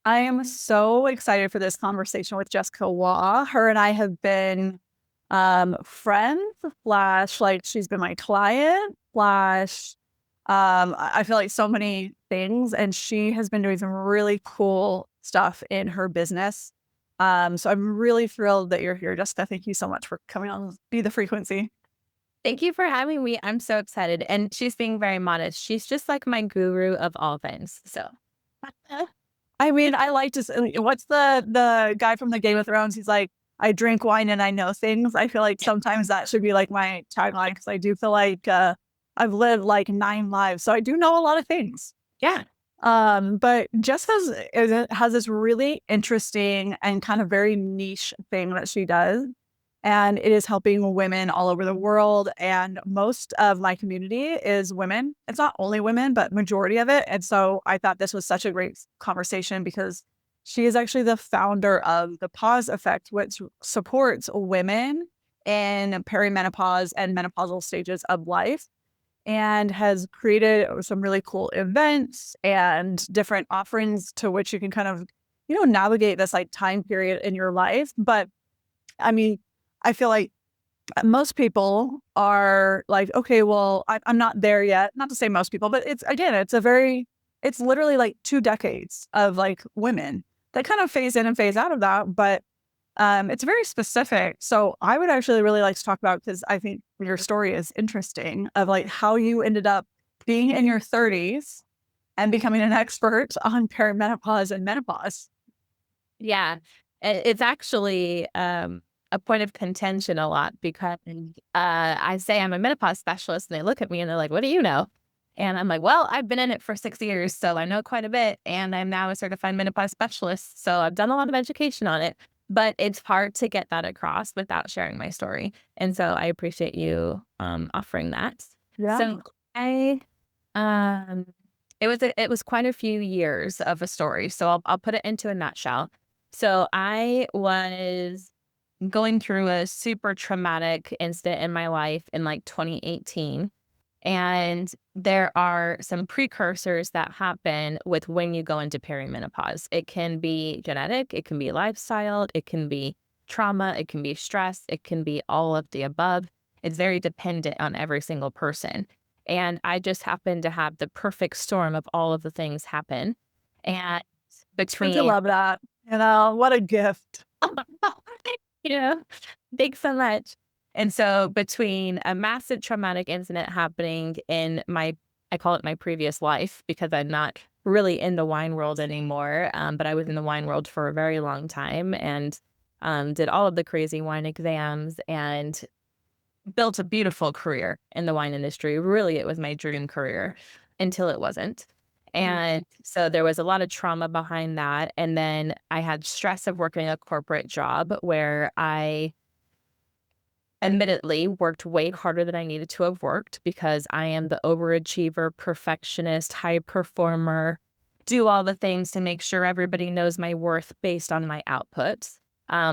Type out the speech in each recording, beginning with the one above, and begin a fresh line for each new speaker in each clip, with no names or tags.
I am so excited for this conversation with Jessica Waugh. Her and I have been friends slash like she's been my client slash I feel like so many things, and she has been doing some really cool stuff in her business. So I'm really thrilled that you're here, Jessica. Thank you so much for coming on Be the Frequency.
Thank you for having me. I'm so excited. And she's being very modest. She's just like my guru of all things. So,
I mean, I like to what's the guy from the Game of Thrones? He's like, I drink wine and I know things. I feel like sometimes that should be like my tagline because I do feel like I've lived like 9 lives, so I do know a lot of things.
yeah.
But has this really interesting and kind of very niche thing that she does, and it is helping women all over the world. And most of my community is women. It's not only women, but majority of it. And so I thought this was such a great conversation because she is actually the founder of the Pause Effect, which supports women in perimenopause and menopausal stages of life, and has created some really cool events and different offerings to which you can kind of, navigate this like time period in your life. But I mean, I feel like most people are like, okay, well, I'm not there yet. Not to say most people, but it's literally like 2 decades of like women that kind of phase in and phase out of that. But it's very specific. So I would actually really like to talk about, because I think your story is interesting, of like how you ended up being in your 30s and becoming an expert on perimenopause and menopause.
Yeah. It's actually a point of contention a lot because I say I'm a menopause specialist and they look at me and they're like, what do you know? And I'm like, well, I've been in it for 6 years, so I know quite a bit. And I'm now a certified menopause specialist. So I've done a lot of education on it, but it's hard to get that across without sharing my story. And so I appreciate you offering that.
Yeah.
So I um it was quite a few years of a story. So I'll put it into a nutshell. So I was going through a super traumatic incident in my life in like 2018. And there are some precursors that happen with when you go into perimenopause. It can be genetic, it can be lifestyle, it can be trauma, it can be stress, it can be all of the above. It's very dependent on every single person. And I just happened to have the perfect storm of all of the things happen. And
Don't you
between,
love that? What a gift.
you know, thanks so much. And so between a massive traumatic incident happening in I call it my previous life because I'm not really in the wine world anymore, but I was in the wine world for a very long time and did all of the crazy wine exams and built a beautiful career in the wine industry. Really, it was my dream career until it wasn't.
Mm.
And so there was a lot of trauma behind that. And then I had stress of working a corporate job where I admittedly worked way harder than I needed to have worked because I am the overachiever, perfectionist, high performer, do all the things to make sure everybody knows my worth based on my outputs,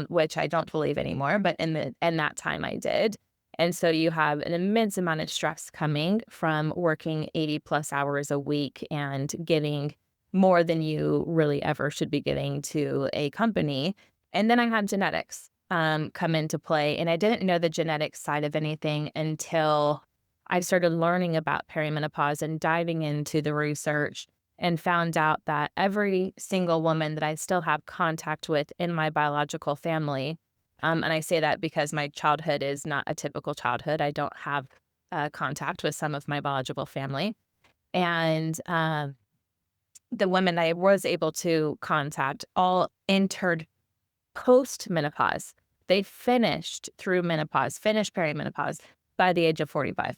which I don't believe anymore, but in that time I did. And so you have an immense amount of stress coming from working 80 plus hours a week and getting more than you really ever should be getting to a company. And then I had genetics come into play. And I didn't know the genetic side of anything until I started learning about perimenopause and diving into the research and found out that every single woman that I still have contact with in my biological family, and I say that because my childhood is not a typical childhood. I don't have contact with some of my biological family. And the women I was able to contact all entered post-menopause. They finished through menopause, finished perimenopause by the age of 45.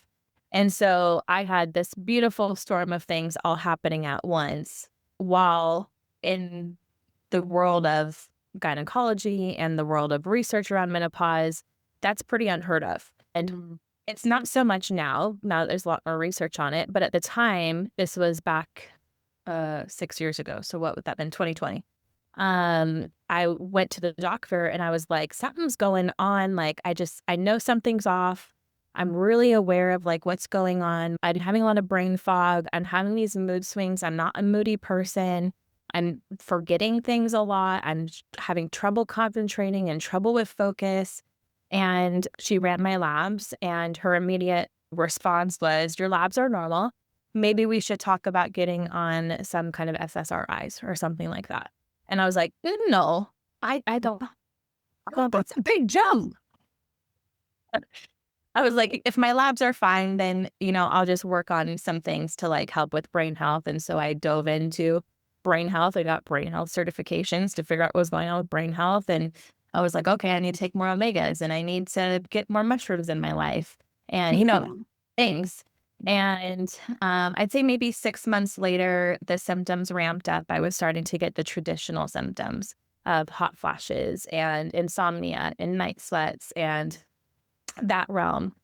And so I had this beautiful storm of things all happening at once while in the world of gynecology and the world of research around menopause, that's pretty unheard of. And
Mm.
it's not so much now. Now that there's a lot more research on it. But at the time, this was back 6 years ago. So what would that been? 2020. I went to the doctor and I was like, something's going on. Like, I know something's off. I'm really aware of like what's going on. I'm having a lot of brain fog. I'm having these mood swings. I'm not a moody person. I'm forgetting things a lot. I'm having trouble concentrating and trouble with focus. And she ran my labs, and her immediate response was, your labs are normal. Maybe we should talk about getting on some kind of SSRIs or something like that. And I was like, no, I don't.
Oh, that's a big jump.
I was like, if my labs are fine, then, I'll just work on some things to like help with brain health. And so I dove into brain health. I got brain health certifications to figure out what was going on with brain health. And I was like, okay, I need to take more omegas and I need to get more mushrooms in my life and, things. And I'd say maybe 6 months later, the symptoms ramped up. I was starting to get the traditional symptoms of hot flashes and insomnia and night sweats and that realm.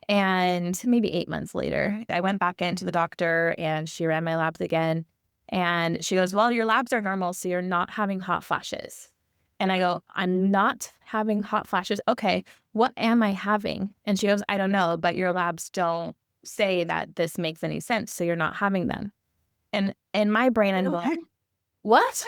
And maybe 8 months later, I went back into the doctor and she ran my labs again. And she goes, well, your labs are normal, so you're not having hot flashes. And I go, I'm not having hot flashes. Okay, what am I having? And she goes, I don't know, but your labs don't say that this makes any sense, so you're not having them. And in my brain, I'm going, what?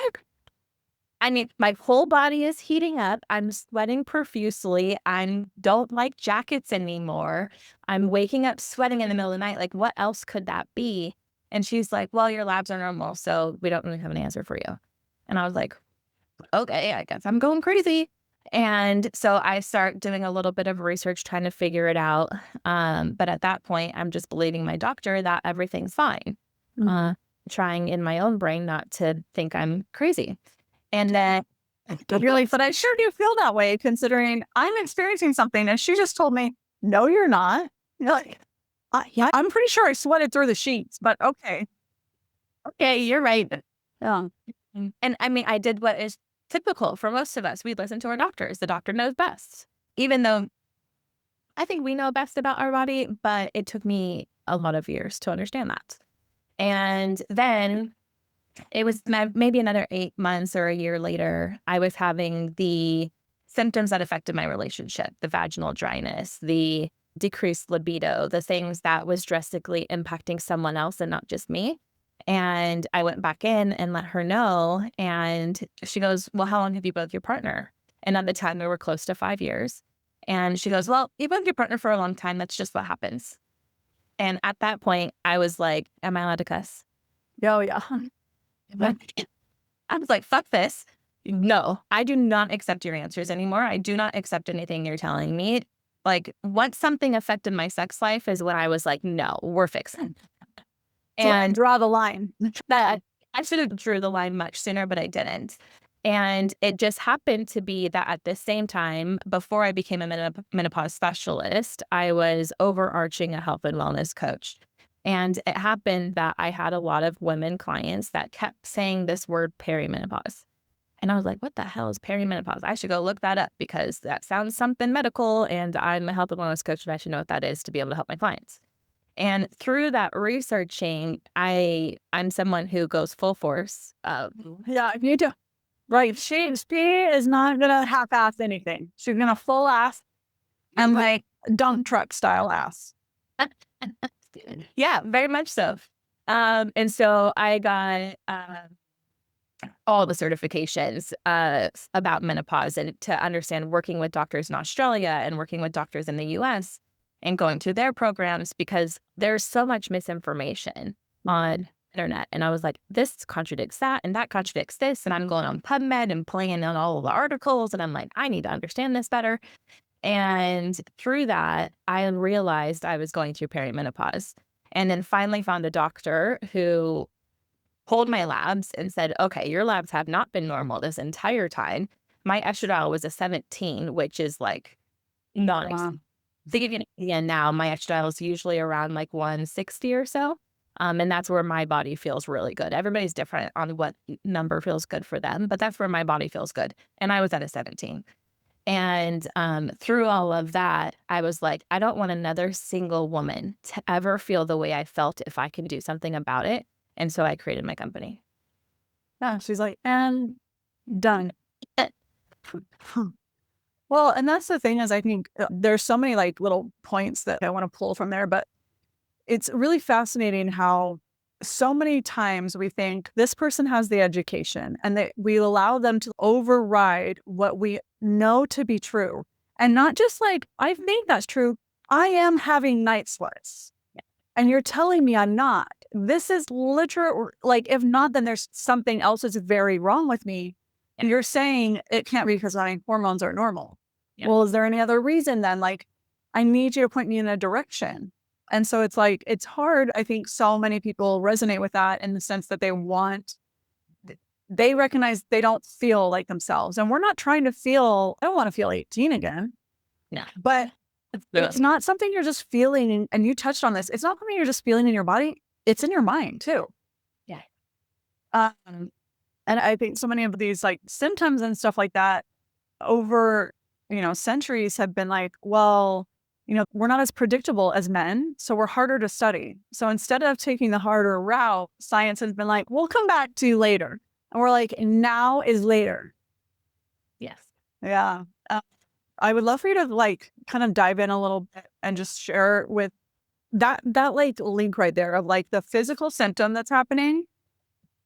I mean, my whole body is heating up. I'm sweating profusely. I don't like jackets anymore. I'm waking up sweating in the middle of the night. Like, what else could that be? And she's like, well, your labs are normal, so we don't really have an answer for you. And I was like, okay, I guess I'm going crazy. And so I start doing a little bit of research trying to figure it out. But at that point, I'm just believing my doctor that everything's fine. Trying in my own brain not to think I'm crazy. And then
Really, but I sure do feel that way considering I'm experiencing something and she just told me, no, you're not. You're like, yeah, I'm pretty sure I sweated through the sheets, but okay.
okay, you're right.
Yeah.
And I mean, I did what is typical for most of us. We listen to our doctors. The doctor knows best, even though I think we know best about our body, but it took me a lot of years to understand that. And then it was maybe another 8 months or a year later, I was having the symptoms that affected my relationship, the vaginal dryness, the decreased libido, the things that was drastically impacting someone else and not just me. And I went back in and let her know. And she goes, well, how long have you been with your partner? And at the time, we were close to 5 years. And she goes, well, you've been with your partner for a long time. That's just what happens. And at that point, I was like, am I allowed to cuss?
Oh, yeah.
I was like, fuck this. No, I do not accept your answers anymore. I do not accept anything you're telling me. Like, once something affected my sex life is when I was like, no, we're fixing.
And draw the line.
That I should have drew the line much sooner, but I didn't. And it just happened to be that at the same time, before I became a menopause specialist, I was overarching a health and wellness coach. And it happened that I had a lot of women clients that kept saying this word perimenopause. And I was like, what the hell is perimenopause? I should go look that up because that sounds something medical. And I'm a health and wellness coach and I should know what that is to be able to help my clients. And through that researching, I'm someone who goes full force.
Yeah, you do. Right. She is not going to half-ass anything. She's going to full ass and like dump truck style ass.
Yeah, very much so. And so I got all the certifications about menopause and to understand working with doctors in Australia and working with doctors in the US and going through their programs because there's so much misinformation on internet. And I was like, this contradicts that and that contradicts this. And I'm going on PubMed and playing on all of the articles. And I'm like, I need to understand this better. And through that, I realized I was going through perimenopause and then finally found a doctor who pulled my labs and said, okay, your labs have not been normal this entire time. My estradiol was a 17, which is like not.
Wow.
To give you an idea now, my estradiol is usually around like 160 or so. And that's where my body feels really good. Everybody's different on what number feels good for them, but that's where my body feels good. And I was at a 17. And through all of that, I was like, I don't want another single woman to ever feel the way I felt if I can do something about it. And so I created my company.
Yeah, she's like, and done. Well, and that's the thing is I think there's so many like little points that I want to pull from there, but it's really fascinating how so many times we think this person has the education and that we allow them to override what we know to be true. And not just like, I think that's true. I am having night sweats. And you're telling me I'm not. This is literal, like, if not, then there's something else that's very wrong with me. And you're saying it can't be because my hormones are normal.
Yeah.
Well, is there any other reason then? Like, I need you to point me in a direction. And so it's like, it's hard. I think so many people resonate with that in the sense that they recognize they don't feel like themselves. And we're not trying to feel, I don't want to feel 18 again.
No.
But it's not something you're just feeling. And you touched on this. It's not something you're just feeling in your body. It's in your mind too.
Yeah.
And I think so many of these like symptoms and stuff like that over, centuries have been like, well, we're not as predictable as men, so we're harder to study. So instead of taking the harder route, science has been like, we'll come back to you later. And we're like, now is later.
Yes.
Yeah. I would love for you to like kind of dive in a little bit and just share with that like link right there of like the physical symptom that's happening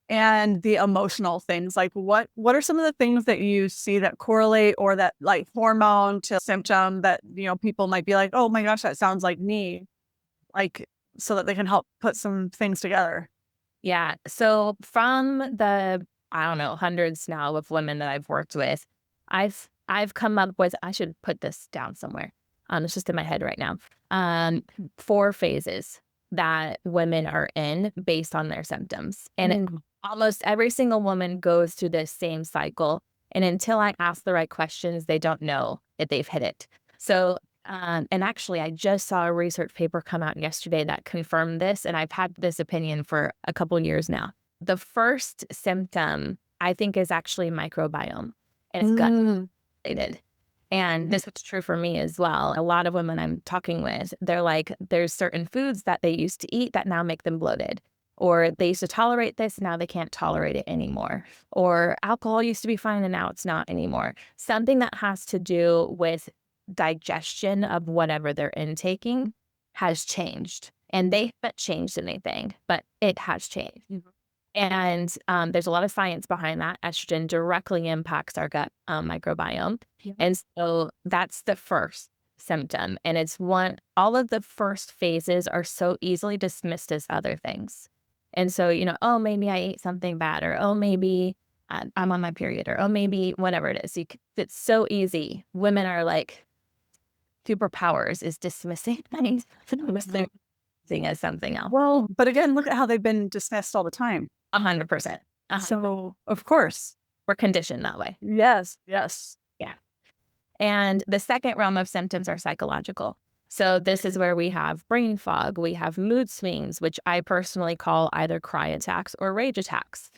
and the emotional things. Like what are some of the things that you see that correlate or that like hormone to symptom that, people might be like, oh my gosh, that sounds like me, like, so that they can help put some things together.
Yeah. So from the, I don't know, hundreds now of women that I've worked with, I've come up with, I should put this down somewhere. It's just in my head right now. 4 phases that women are in based on their symptoms. And almost every single woman goes through this same cycle. And until I ask the right questions, they don't know that they've hit it. So, and actually, I just saw a research paper come out yesterday that confirmed this. And I've had this opinion for a couple years now. The first symptom, I think, is actually microbiome. And it's gut related. And this is true for me as well. A lot of women I'm talking with, they're like, there's certain foods that they used to eat that now make them bloated. Or they used to tolerate this, now they can't tolerate it anymore. Or alcohol used to be fine and now it's not anymore. Something that has to do with digestion of whatever they're intaking has changed. And they haven't changed anything, but it has changed. And there's a lot of science behind that. Estrogen directly impacts our gut microbiome. Yeah. And so that's the first symptom. And it's all of the first phases are so easily dismissed as other things. And so, oh, maybe I ate something bad, or oh, maybe I'm on my period, or oh, maybe whatever it is. It's so easy. Women are like, superpowers is dismissing things as something else.
Well, but again, look at how they've been dismissed all the time.
100%.
So, of course,
we're conditioned that way.
Yes.
Yeah. And the second realm of symptoms are psychological. So this is where we have brain fog, we have mood swings, which I personally call either cry attacks or rage attacks.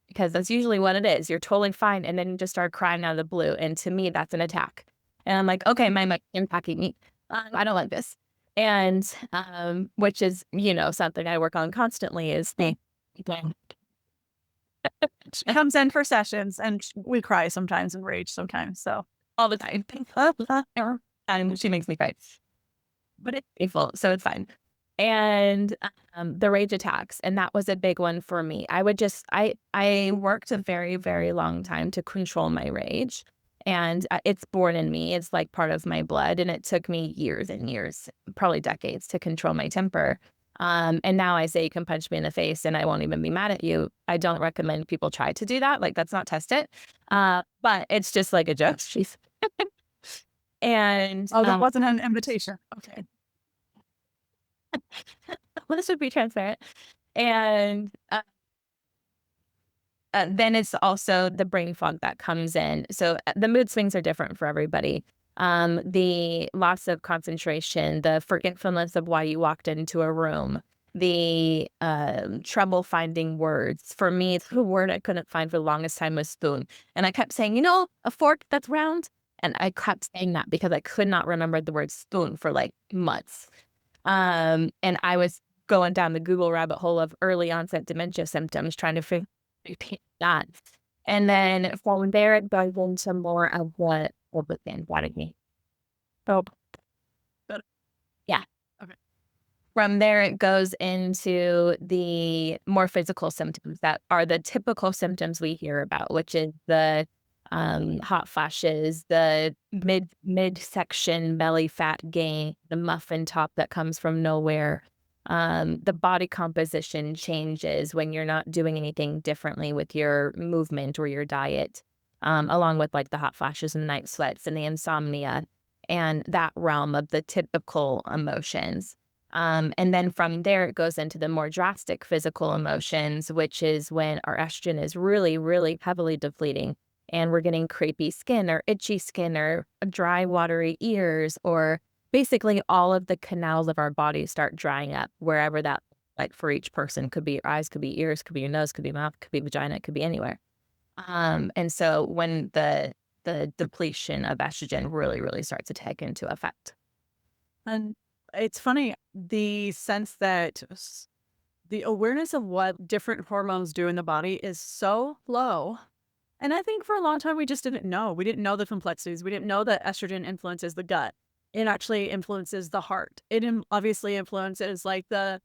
Because that's usually what it is. You're totally fine, and then you just start crying out of the blue. And to me, that's an attack. And I'm like, okay, my impacting me. I don't like this. And which is, something I work on constantly is
she comes in for sessions and we cry sometimes and rage sometimes. So
all the time. And she makes me cry. But it's painful, so it's fine. And the rage attacks, and that was a big one for me. I worked a very, very long time to control my rage. And it's born in me. It's like part of my blood. And it took me years and years, probably decades, to control my temper. And now I say you can punch me in the face and I won't even be mad at you. I don't recommend people try to do that. Like, let's not test it. But it's just like a joke. And
that wasn't an invitation. Okay.
Well, this would be transparent. And then it's also the brain fog that comes in. So the mood swings are different for everybody. The loss of concentration, the forgetfulness of why you walked into a room, the trouble finding words. For me, the word I couldn't find for the longest time was spoon. And I kept saying, a fork that's round. And I kept saying that because I could not remember the word spoon for like months. And I was going down the Google rabbit hole of early onset dementia symptoms, trying to figure that. And then from there, it goes into more of what wanted me.
Oh,
yeah. Okay. From there, it goes into the more physical symptoms that are the typical symptoms we hear about, which is the hot flashes, the midsection belly fat gain, the muffin top that comes from nowhere, the body composition changes when you're not doing anything differently with your movement or your diet, along with like the hot flashes and night sweats and the insomnia and that realm of the typical emotions. And then from there, it goes into the more drastic physical emotions, which is when our estrogen is really, really heavily depleting and we're getting crepey skin or itchy skin or dry, watery ears, or basically all of the canals of our body start drying up wherever that, like for each person, could be your eyes, could be ears, could be your nose, could be mouth, could be vagina, it could be anywhere. And so when the depletion of estrogen really, really starts to take into effect.
And it's funny, the sense that the awareness of what different hormones do in the body is so low. And I think for a long time, we just didn't know. We didn't know the complexities. We didn't know that estrogen influences the gut. It actually influences the heart. It obviously influences like the,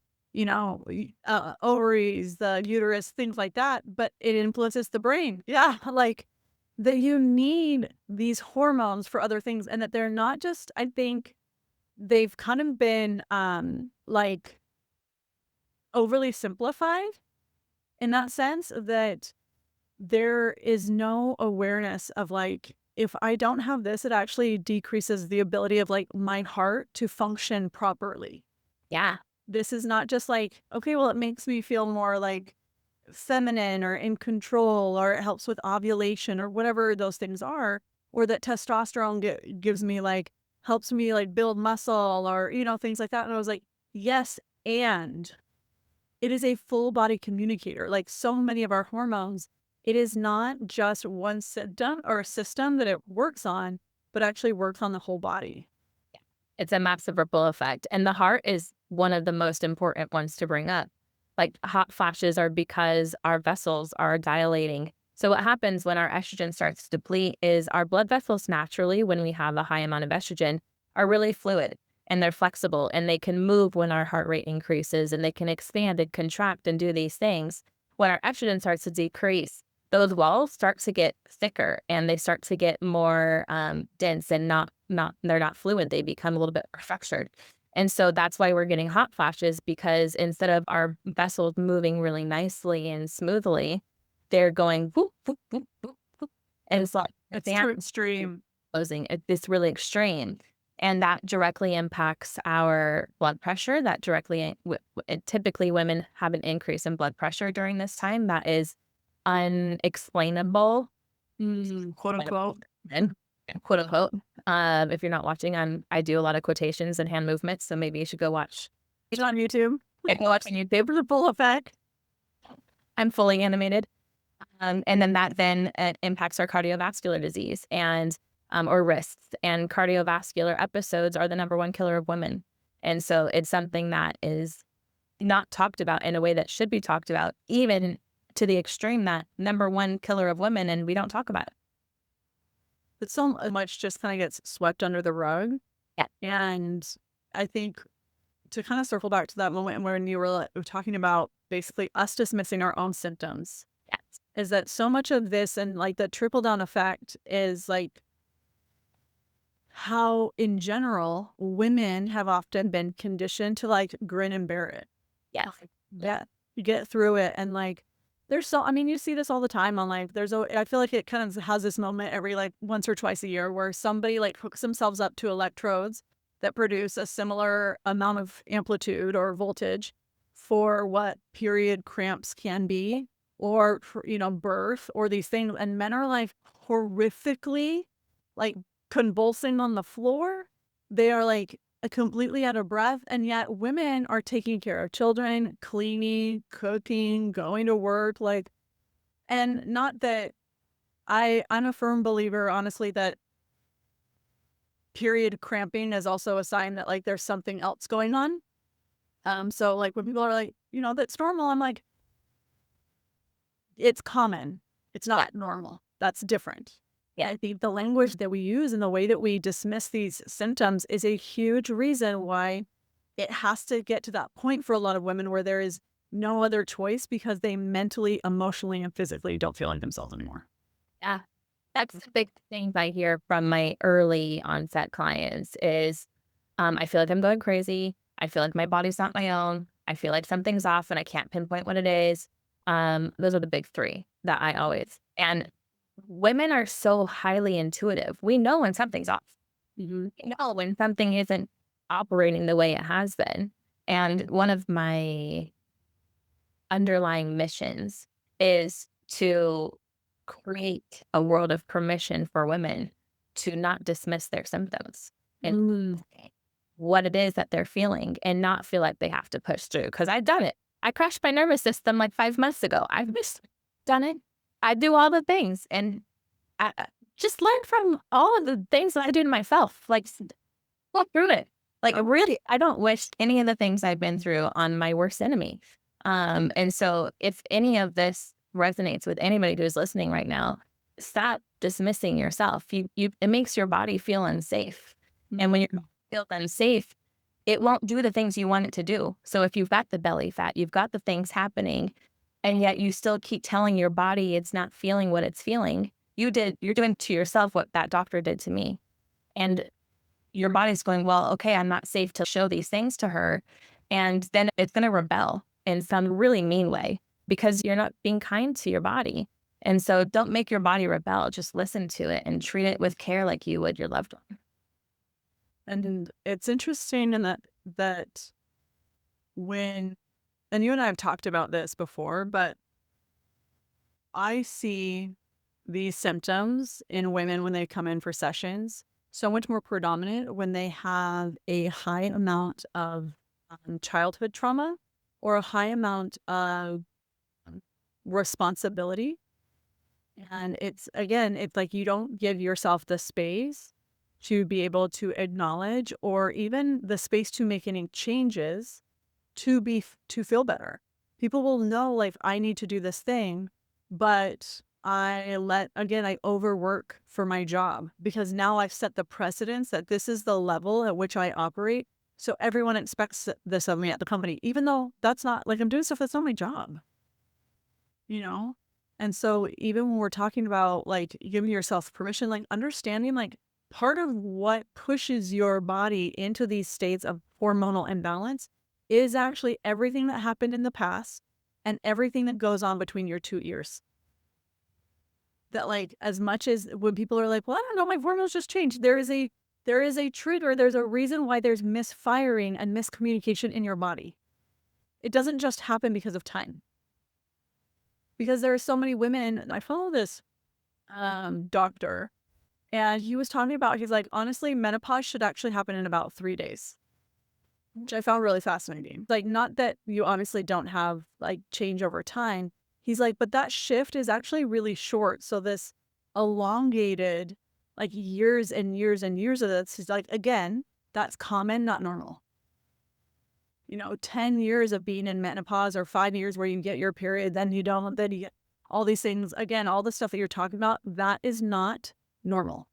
ovaries, the uterus, things like that. But it influences the brain. Yeah. Like that you need these hormones for other things and that they're not just, I think they've kind of been like overly simplified in that sense that there is no awareness of like, if I don't have this, it actually decreases the ability of like my heart to function properly.
Yeah.
This is not just like, okay, well, it makes me feel more like feminine or in control, or it helps with ovulation or whatever those things are, or that testosterone gives me like, helps me like build muscle or, things like that. And I was like, yes. And it is a full body communicator. Like so many of our hormones, it is not just one symptom or a system that it works on, but actually works on the whole body.
It's a massive ripple effect, and the heart is one of the most important ones to bring up. Like, hot flashes are because our vessels are dilating. So what happens when our estrogen starts to deplete is our blood vessels naturally, when we have a high amount of estrogen, are really fluid, and they're flexible, and they can move when our heart rate increases, and they can expand and contract and do these things. When our estrogen starts to decrease, those walls start to get thicker and they start to get more dense and not they're not fluid. They become a little bit fractured. And so that's why we're getting hot flashes, because instead of our vessels moving really nicely and smoothly, they're going whoop, whoop, whoop, whoop, whoop. And it's like
It's
the
too extreme.
closing. It's really extreme. And that directly impacts our blood pressure. That directly, typically women have an increase in blood pressure during this time that is unexplainable,
Quote unquote.
and quote unquote. If you're not watching, I do a lot of quotations and hand movements, so maybe you should go watch.
It's on YouTube.
Go watch on YouTube.
The full effect.
I'm fully animated, and then that impacts our cardiovascular disease and or risks. And cardiovascular episodes are the number one killer of women, and so it's something that is not talked about in a way that should be talked about, even to the extreme that number one killer of women, and we don't talk about it.
But so much just kind of gets swept under the rug.
Yeah.
And I think to kind of circle back to that moment when you were talking about basically us dismissing our own symptoms,
Yes.
is that so much of this and like the trickle down effect is like how in general women have often been conditioned to like grin and bear it.
Yeah.
Yeah. You get through it and like I mean, you see this all the time on like, I feel like it kind of has this moment every like once or twice a year where somebody like hooks themselves up to electrodes that produce a similar amount of amplitude or voltage for what period cramps can be, or, birth or these things. And men are like horrifically like convulsing on the floor. They are like completely out of breath, and yet women are taking care of children, cleaning, cooking, going to work, like, and not that I'm a firm believer, honestly, that period cramping is also a sign that like there's something else going on. So like when people are like, that's normal, I'm like, it's common. It's not normal. That's different.
Yeah.
I think the language that we use and the way that we dismiss these symptoms is a huge reason why it has to get to that point for a lot of women where there is no other choice because they mentally, emotionally, and physically don't feel like themselves anymore.
Yeah. That's the big thing I hear from my early onset clients is, I feel like I'm going crazy. I feel like my body's not my own. I feel like something's off and I can't pinpoint what it is. Those are the big three that I always, and women are so highly intuitive. We know when something's off.
Mhm.
We know when something isn't operating the way it has been. And one of my underlying missions is to create a world of permission for women to not dismiss their symptoms and
Mm.
what it is that they're feeling and not feel like they have to push through. Because I've done it. I crashed my nervous system like 5 months ago. I've just done it. I do all the things and I just learn from all of the things that I do to myself. Like, walk through it. Like, really, I don't wish any of the things I've been through on my worst enemy. And so if any of this resonates with anybody who's listening right now, stop dismissing yourself. It makes your body feel unsafe. And when you feel unsafe, it won't do the things you want it to do. So if you've got the belly fat, you've got the things happening, and yet you still keep telling your body it's not feeling what it's feeling, you're doing to yourself what that doctor did to me. And your body's going, well, okay, I'm not safe to show these things to her. And then it's going to rebel in some really mean way because you're not being kind to your body. And so don't make your body rebel. Just listen to it and treat it with care like you would your loved one.
And it's interesting in that when, and you and I have talked about this before, but I see these symptoms in women when they come in for sessions so much more predominant when they have a high amount of childhood trauma or a high amount of responsibility. And it's, again, it's like you don't give yourself the space to be able to acknowledge or even the space to make any changes to feel better. People will know, like, I need to do this thing, but I overwork for my job because now I've set the precedence that this is the level at which I operate. So everyone expects this of me at the company, even though that's not, like, I'm doing stuff that's not my job, you know? And so even when we're talking about like giving yourself permission, like understanding, like, part of what pushes your body into these states of hormonal imbalance is actually everything that happened in the past and everything that goes on between your two ears. That, like, as much as when people are like, well, I don't know, my hormones just changed. There is a trigger, there's a reason why there's misfiring and miscommunication in your body. It doesn't just happen because of time. Because there are so many women, I follow this doctor, and he was talking about, he's like, honestly, menopause should actually happen in about 3 days, which I found really fascinating. Like, not that you honestly don't have like change over time. He's like, but that shift is actually really short. So this elongated, like, years and years and years of this is like, again, that's common, not normal. 10 years of being in menopause or 5 years where you get your period, then you don't, then you get all these things. Again, all the stuff that you're talking about, that is not normal.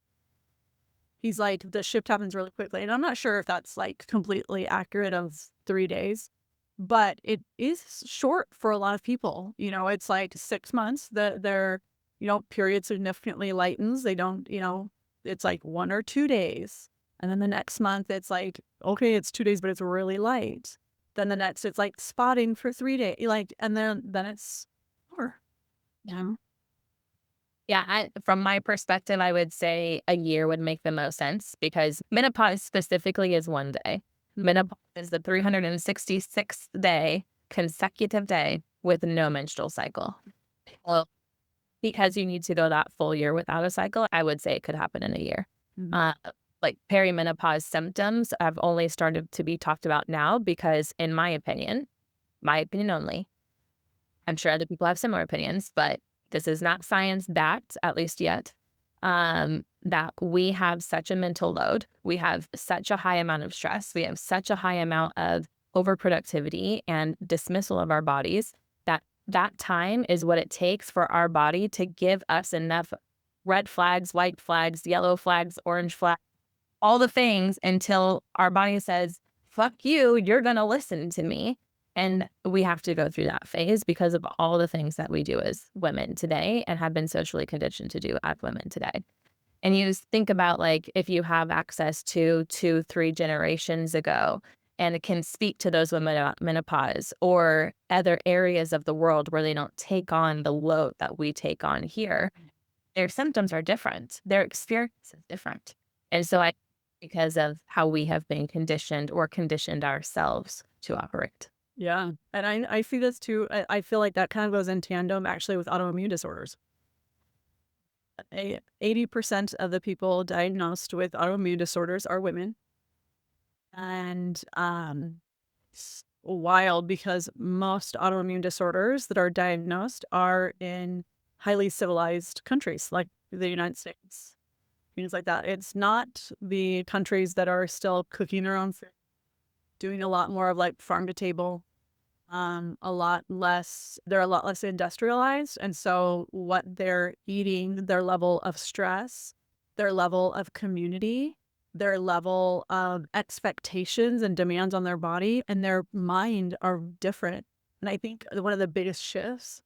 He's like, the shift happens really quickly. And I'm not sure if that's like completely accurate of 3 days, but it is short for a lot of people. It's like 6 months that their, period significantly lightens. They don't, it's like 1 or 2 days. And then the next month it's like, okay, it's 2 days, but it's really light. Then the next, it's like spotting for 3 days. Like, and then it's over. Yeah.
Yeah, from my perspective, I would say a year would make the most sense because menopause specifically is one day. Menopause is the 366th day, consecutive day with no menstrual cycle. Well, because you need to go that full year without a cycle, I would say it could happen in a year.
Mhm.
Like perimenopause symptoms have only started to be talked about now because, in my opinion only, I'm sure other people have similar opinions, but this is not science backed, at least yet. That we have such a mental load. We have such a high amount of stress. We have such a high amount of overproductivity and dismissal of our bodies that time is what it takes for our body to give us enough red flags, white flags, yellow flags, orange flags, all the things until our body says, fuck you, you're going to listen to me. And we have to go through that phase because of all the things that we do as women today and have been socially conditioned to do as women today. And you think about like if you have access to 2, 3 generations ago and it can speak to those women about menopause or other areas of the world where they don't take on the load that we take on here, their symptoms are different. Their experience is different. And so I because of how we have been conditioned or conditioned ourselves to operate.
Yeah. And I see this too. I feel like that kind of goes in tandem actually with autoimmune disorders. 80% of the people diagnosed with autoimmune disorders are women. And it's wild because most autoimmune disorders that are diagnosed are in highly civilized countries like the United States, things like that. It's not the countries that are still cooking their own food, doing a lot more of like farm to table, they're a lot less industrialized. And so what they're eating, their level of stress, their level of community, their level of expectations and demands on their body and their mind are different. And I think one of the biggest shifts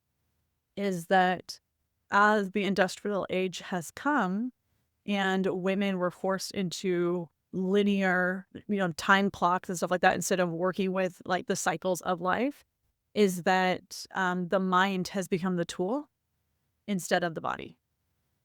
is that as the industrial age has come and women were forced into linear, time clocks and stuff like that, instead of working with like the cycles of life, is that the mind has become the tool instead of the body.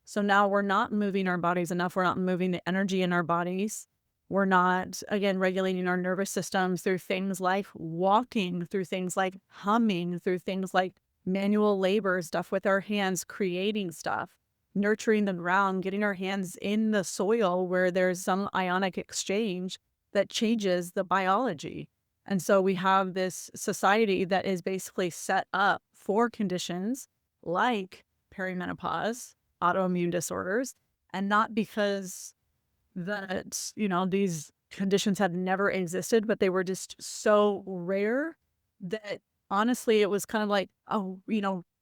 So now we're not moving our bodies enough. We're not moving the energy in our bodies. We're not, again, regulating our nervous systems through things like walking, through things like humming, through things like manual labor, stuff with our hands, creating stuff, nurturing the ground, getting our hands in the soil where there's some ionic exchange that changes the biology. And so we have this society that is basically set up for conditions like perimenopause, autoimmune disorders, and not because that, these conditions had never existed, but they were just so rare that honestly, it was kind of like, oh,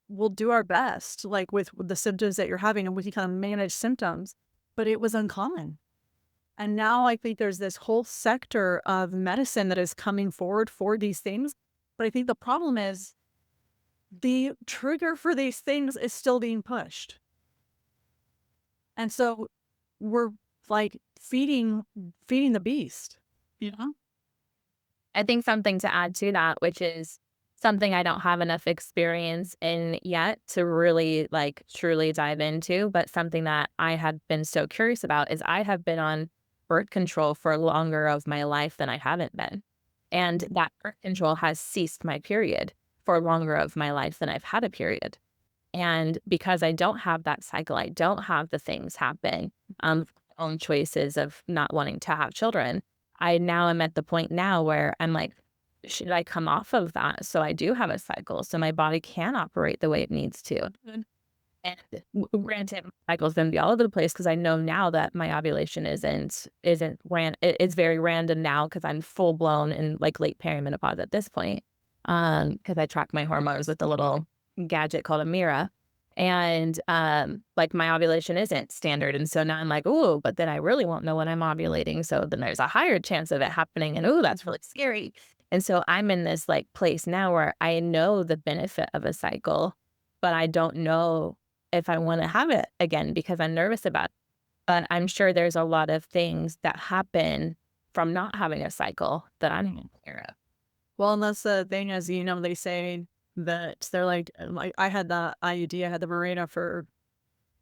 we'll do our best, like with the symptoms that you're having, and we can kind of manage symptoms, but it was uncommon. And now I think there's this whole sector of medicine that is coming forward for these things. But I think the problem is the trigger for these things is still being pushed. And so we're like feeding the beast, you know?
I think something to add to that, which is something I don't have enough experience in yet to really like truly dive into, but something that I have been so curious about is I have been on birth control for longer of my life than I haven't been. And that birth control has ceased my period for longer of my life than I've had a period. And because I don't have that cycle, I don't have the things happen, own choices of not wanting to have children. I now am at the point now where I'm like, should I come off of that so I do have a cycle so my body can operate the way it needs to?
Good.
And granted, my cycle's gonna be all over the place because I know now that my ovulation it's very random now because I'm full blown in like late perimenopause at this point. Because I track my hormones with a little gadget called a Mira. And like my ovulation isn't standard. And so now I'm like, oh, but then I really won't know when I'm ovulating. So then there's a higher chance of it happening. And oh, that's really scary. And so I'm in this like place now where I know the benefit of a cycle, but I don't know if I want to have it again because I'm nervous about it. But I'm sure there's a lot of things that happen from not having a cycle that I'm not aware of.
Well, and that's the thing is, they say that they're like I had the IUD, I had the Mirena for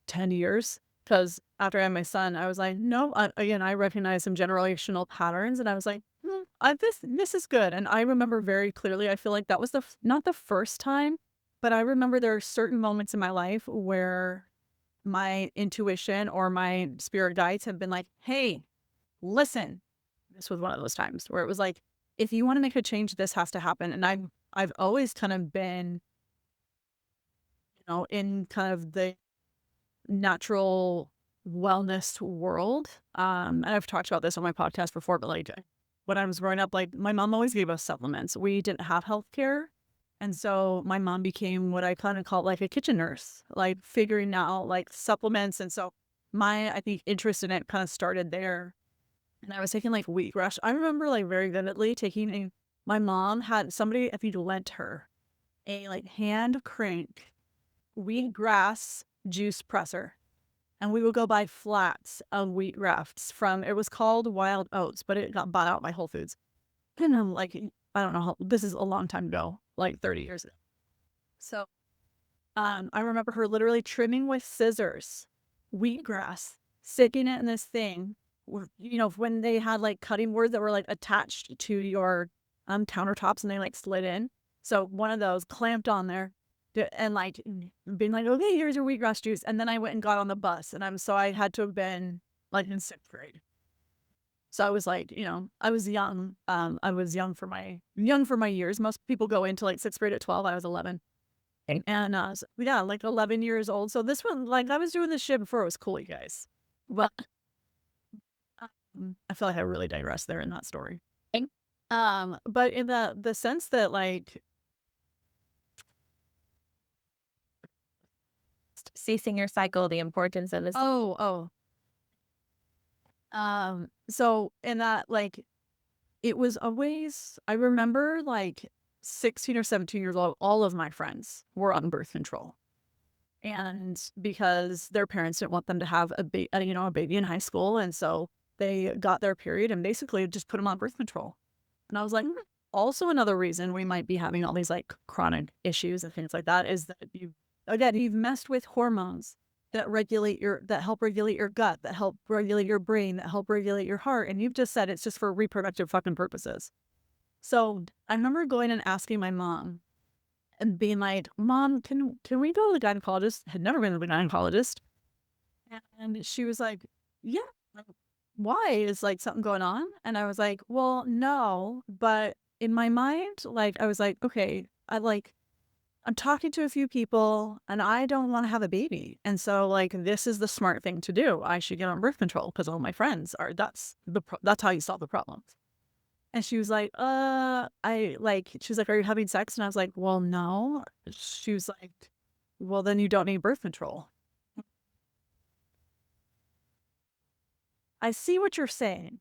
10 years because after I had my son, I was like, no, again, I recognize some generational patterns and I was like, this is good. And I remember very clearly, I feel like that was not the first time, but I remember there are certain moments in my life where my intuition or my spirit guides have been like, hey, listen. This was one of those times where it was like, if you want to make a change, this has to happen. And I've always kind of been, in kind of the natural wellness world. And I've talked about this on my podcast before, but like when I was growing up, like my mom always gave us supplements. We didn't have healthcare. And so my mom became what I kind of call like a kitchen nurse, like figuring out like supplements. And so I think interest in it kind of started there. and I was taking like wheatgrass. I remember like very vividly taking a. My mom had somebody, if you lent her a like hand crank wheatgrass juice presser, and we would go buy flats of wheatgrass from. It was called Wild Oats, but it got bought out by Whole Foods. And I'm like, I don't know how. This is a long time ago, like 30 years ago. So, I remember her literally trimming with scissors wheatgrass, sticking it in this thing. When they had like cutting boards that were like attached to your countertops and they like slid in. So one of those clamped on there and like being like, okay, here's your wheatgrass juice. And then I went and got on the bus and I had to have been like in 6th grade. So I was like, I was young. I was young for my years. Most people go into like 6th grade at 12. I was 11.
Okay.
And yeah, like 11 years old. So this one, like I was doing this shit before it was cool, you guys. Well, I feel like I really digressed there in that story.
Okay.
But in the sense that like,
Ceasing your cycle, the importance of this.
oh, so in that like, it was always, I remember like 16 or 17 years old, all of my friends were on birth control. And because their parents didn't want them to have a baby in high school. And so they got their period and basically just put them on birth control. And I was like, also another reason we might be having all these like chronic issues and things like that is that you've messed with hormones that help regulate your gut, that help regulate your brain, that help regulate your heart. And you've just said it's just for reproductive fucking purposes. So I remember going and asking my mom and being like, Mom, can we go to the gynecologist? Had never been to the gynecologist. And she was like, yeah. Why? Is like something going on? And I was like, well, no. But in my mind, like, I was like, okay, I'm talking to a few people and I don't want to have a baby. And so like, this is the smart thing to do. I should get on birth control because all my friends are, that's how you solve the problems. And she was like, she was like, are you having sex? And I was like, well, no. She was like, well, then you don't need birth control. I see what you're saying.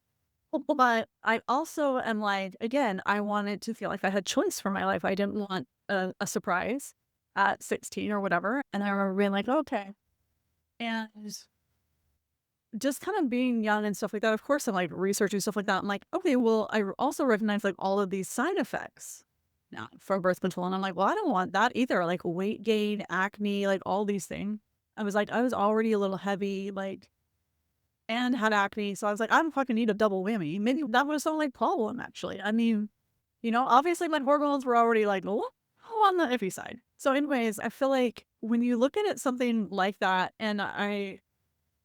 But I also am like, again, I wanted to feel like I had choice for my life. I didn't want a surprise at 16 or whatever. And I remember being like, okay. And just kind of being young and stuff like that. Of course, I'm like researching stuff like that. I'm like, okay, well, I also recognize like all of these side effects now from birth control. And I'm like, well, I don't want that either. Like weight gain, acne, like all these things. I was already a little heavy, like, and had acne. So I was like, I don't fucking need a double whammy. Maybe that was the only problem, actually. I mean, obviously my hormones were already like, oh, on the iffy side. So anyways, I feel like when you look at it, something like that, and I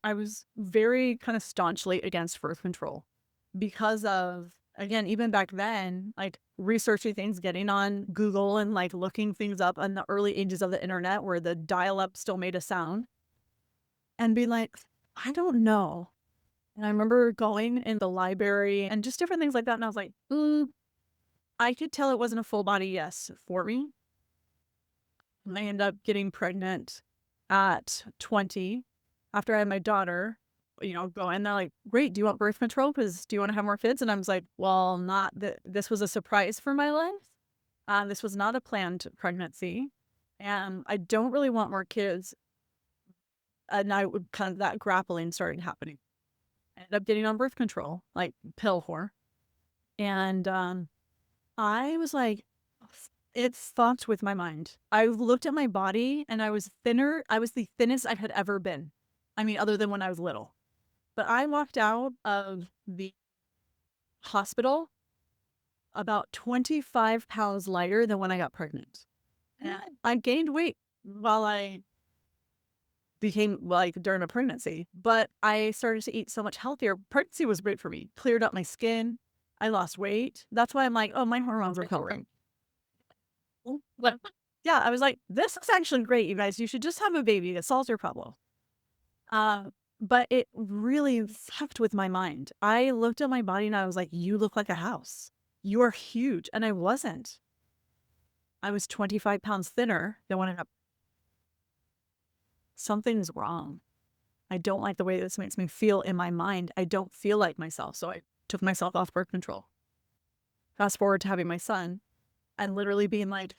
was very kind of staunchly against birth control because of, again, even back then, like researching things, getting on Google and like looking things up in the early ages of the internet where the dial-up still made a sound and being like, I don't know. And I remember going in the library and just different things like that. And I was like, I could tell it wasn't a full body yes for me. And I ended up getting pregnant at 20 after I had my daughter, going, they're like, great, do you want birth control? Because do you want to have more kids? And I was like, well, not that this was a surprise for my life. This was not a planned pregnancy. And I don't really want more kids. And I would kind of, that grappling started happening. I ended up getting on birth control, like pill whore. And I was like, it fucked with my mind. I looked at my body and I was thinner. I was the thinnest I had ever been. I mean, other than when I was little. But I walked out of the hospital about 25 pounds lighter than when I got pregnant. And I gained weight while I became like during a pregnancy, but I started to eat so much healthier. Pregnancy was great for me. Cleared up my skin. I lost weight. That's why I'm like, oh, my hormones are recovering. But yeah, I was like, this is actually great, you guys. You should just have a baby. It solves your problem. But it really fucked with my mind. I looked at my body and I was like, you look like a house. You are huge. And I wasn't. I was 25 pounds thinner than when I got. Something's wrong. I don't like the way this makes me feel in my mind. I don't feel like myself. So took myself off birth control. Fast forward to having my son and literally being like,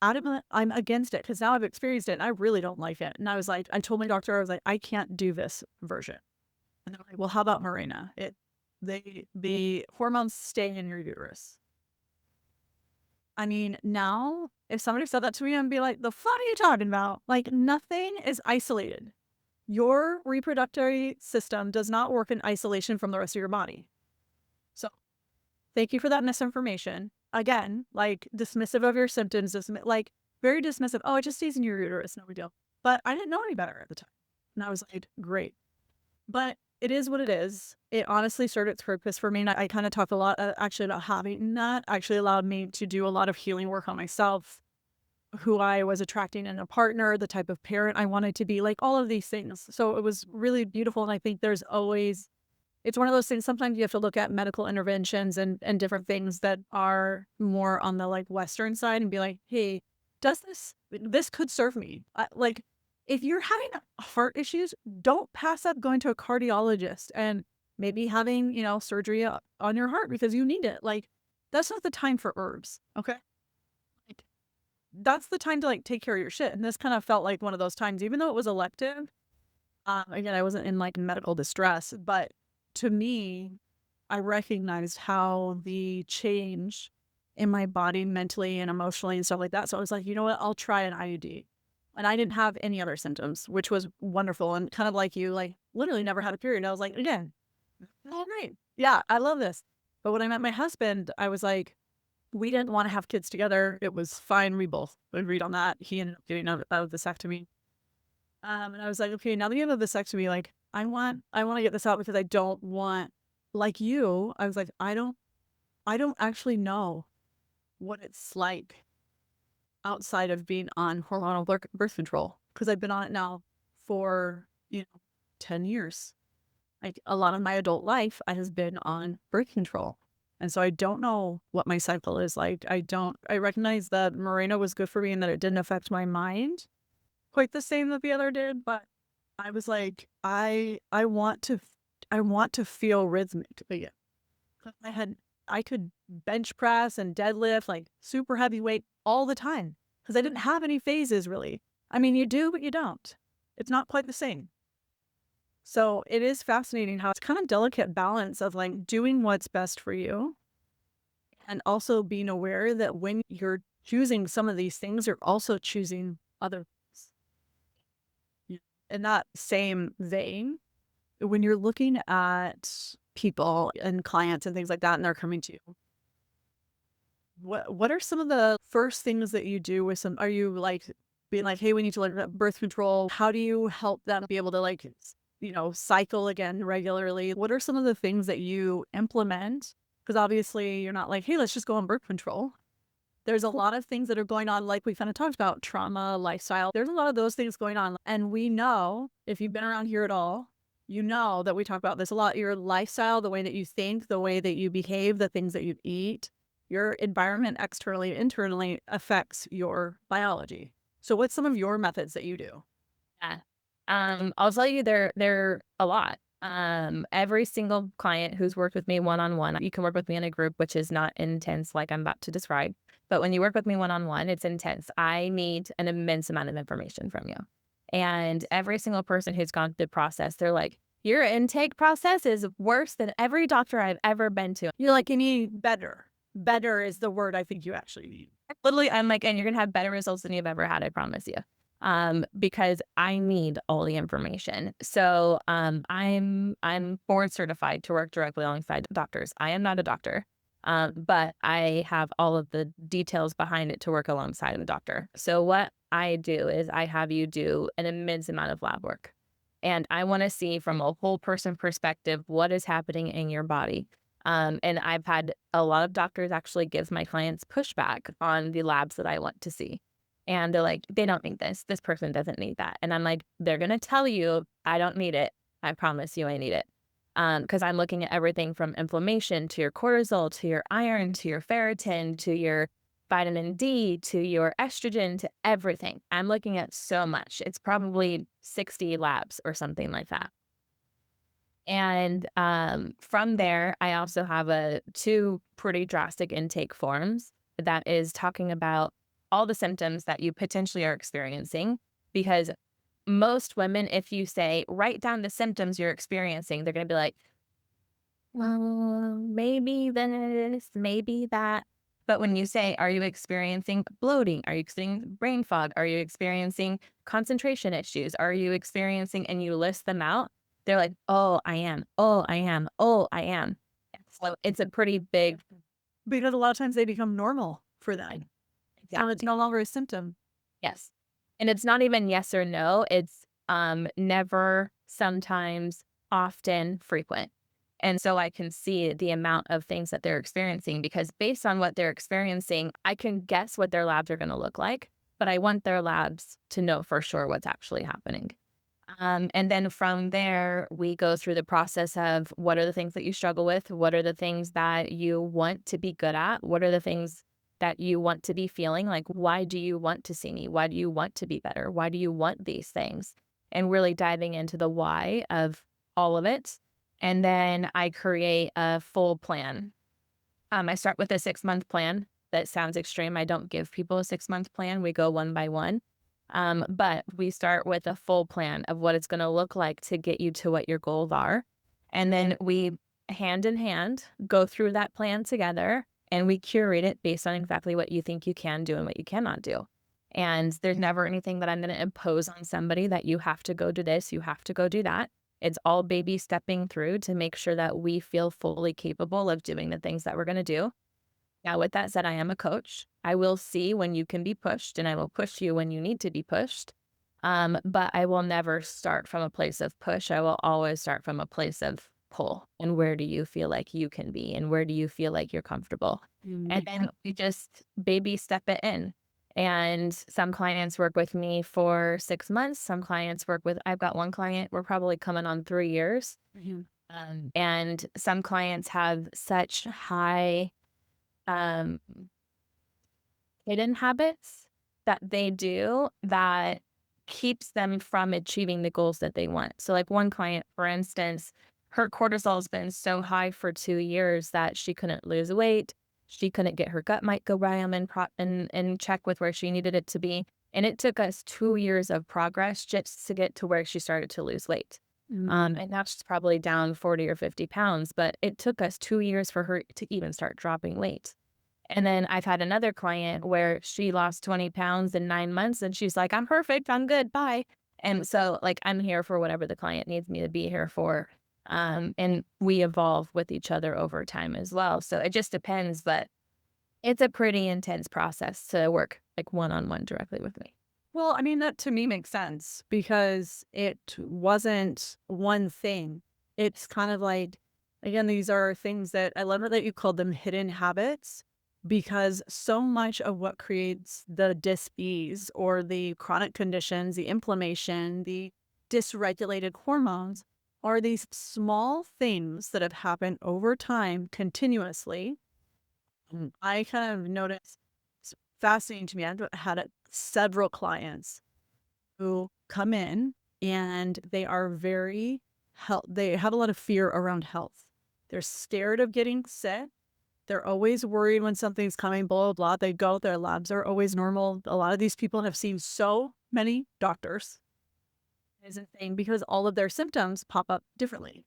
adamant, I'm against it because now I've experienced it and I really don't like it. And I was like, I told my doctor, I was like, I can't do this version. And they're like, well, how about Mirena? The hormones stay in your uterus. I mean, now if somebody said that to me, I'd be like, the fuck are you talking about? Like, nothing is isolated. Your reproductive system does not work in isolation from the rest of your body. So thank you for that misinformation. Again, like dismissive of your symptoms, like very dismissive. Oh, it just stays in your uterus, no big deal. But I didn't know any better at the time. And I was like, great. But it is what it is. It honestly served its purpose for me. And I kind of talked a lot actually about having that actually allowed me to do a lot of healing work on myself, who I was attracting in a partner, the type of parent I wanted to be, like all of these things. So it was really beautiful. And I think there's always, it's one of those things, sometimes you have to look at medical interventions and different things that are more on the like Western side and be like, hey, does this could serve me. Like if you're having heart issues, don't pass up going to a cardiologist and maybe having, surgery on your heart because you need it. Like that's not the time for herbs. Okay. Like, that's the time to like take care of your shit. And this kind of felt like one of those times, even though it was elective. Again, I wasn't in like medical distress, but to me, I recognized how the change in my body mentally and emotionally and stuff like that. So I was like, you know what? I'll try an IUD. And I didn't have any other symptoms, which was wonderful. And kind of like you, like literally never had a period. I was like, again, all right. Yeah, I love this. But when I met my husband, I was like, we didn't want to have kids together. It was fine. We both agreed on that. He ended up getting out of vasectomy. And I was like, okay, now that you have a vasectomy, like I want to get this out because I don't want, like you, I was like, I don't actually know what it's like outside of being on hormonal birth control because I've been on it now for, 10 years. Like a lot of my adult life, I has been on birth control. And so I don't know what my cycle is like. I recognize that Mirena was good for me and that it didn't affect my mind quite the same that the other did, but I was like, I want to feel rhythmic again. I could bench press and deadlift like super heavy weight all the time because I didn't have any phases really. I mean, you do, but you don't. It's not quite the same. So it is fascinating how it's kind of delicate balance of like doing what's best for you and also being aware that when you're choosing some of these things, you're also choosing other things. In that same vein, when you're looking at people and clients and things like that, and they're coming to you, what are some of the first things that you do with some? Are you like being like, hey, we need to learn about birth control? How do you help them be able to like, cycle again regularly? What are some of the things that you implement? Because obviously you're not like, hey, let's just go on birth control. There's a lot of things that are going on, like we kind of talked about, trauma, lifestyle. There's a lot of those things going on. And we know, if you've been around here at all, you know that we talk about this a lot. Your lifestyle, the way that you think, the way that you behave, the things that you eat, your environment externally, internally affects your biology. So what's some of your methods that you do?
Yeah. I'll tell you they're a lot. Every single client who's worked with me one-on-one, you can work with me in a group, which is not intense like I'm about to describe. But when you work with me one-on-one, it's intense. I need an immense amount of information from you. And every single person who's gone through the process, they're like, your intake process is worse than every doctor I've ever been to.
You're like, you need better. Better is the word I think you actually need.
Literally, I'm like, and you're gonna have better results than you've ever had, I promise you. Because I need all the information. So I'm board certified to work directly alongside doctors. I am not a doctor. But I have all of the details behind it to work alongside a doctor. So what I do is I have you do an immense amount of lab work. And I want to see from a whole person perspective what is happening in your body. And I've had a lot of doctors actually give my clients pushback on the labs that I want to see. And they're like, they don't need this. This person doesn't need that. And I'm like, they're going to tell you I don't need it. I promise you I need it. Because I'm looking at everything from inflammation to your cortisol, to your iron, to your ferritin, to your vitamin D, to your estrogen, to everything. I'm looking at so much. It's probably 60 labs or something like that. And from there, I also have two pretty drastic intake forms that is talking about all the symptoms that you potentially are experiencing. Because most women, if you say, write down the symptoms you're experiencing, they're going to be like, well, maybe this, maybe that. But when you say, are you experiencing bloating? Are you experiencing brain fog? Are you experiencing concentration issues? Are you experiencing, and you list them out, they're like, oh, I am. Oh, I am. Oh, I am. So it's a pretty big,
Because a lot of times they become normal for them. And it's
exactly.
no longer a symptom.
Yes. And it's not even yes or no. It's never, sometimes, often, frequent. And so I can see the amount of things that they're experiencing, because based on what they're experiencing, I can guess what their labs are going to look like, but I want their labs to know for sure what's actually happening. And then from there, we go through the process of what are the things that you struggle with? What are the things that you want to be good at? What are the things that you want to be feeling? Like, why do you want to see me? Why do you want to be better? Why do you want these things? And really diving into the why of all of it. And then I create a full plan. I start with a 6-month plan. That sounds extreme. I don't give people a 6-month plan. We go one by one. But we start with a full plan of what it's going to look like to get you to what your goals are. And then we, hand in hand, go through that plan together, and we curate it based on exactly what you think you can do and what you cannot do. And there's never anything that I'm going to impose on somebody that you have to go do this, you have to go do that. It's all baby stepping through to make sure that we feel fully capable of doing the things that we're going to do. Now, with that said, I am a coach. I will see when you can be pushed, and I will push you when you need to be pushed. But I will never start from a place of push. I will always start from a place of pull. And where do you feel like you can be? And where do you feel like you're comfortable? And then we just baby step it in. And some clients work with me for 6 months. Some clients I've got one client, we're probably coming on 3 years.
Mhm.
And some clients have such high um, hidden habits that they do that keeps them from achieving the goals that they want. So, like one client, for instance, her cortisol has been so high for 2 years that she couldn't lose weight. She couldn't get her gut microbiome in check with where she needed it to be. And it took us 2 years of progress just to get to where she started to lose weight. And now she's probably down 40 or 50 pounds, but it took us 2 years for her to even start dropping weight. And then I've had another client where she lost 20 pounds in 9 months, and she's like, I'm perfect. I'm good. Bye. And so, like, I'm here for whatever the client needs me to be here for. And we evolve with each other over time as well. So it just depends, but it's a pretty intense process to work like one on one directly with me.
Well, I mean, that to me makes sense because it wasn't one thing. It's kind of like, again, these are things that I love that you called them hidden habits because so much of what creates the dis-ease or the chronic conditions, the inflammation, the dysregulated hormones are these small things that have happened over time continuously. I kind of noticed it's fascinating to me. I've had several clients who come in and they are very health. They have a lot of fear around health. They're scared of getting sick. They're always worried when something's coming, blah, blah, blah. They go, their labs are always normal. A lot of these people have seen so many doctors. It's insane because all of their symptoms pop up differently.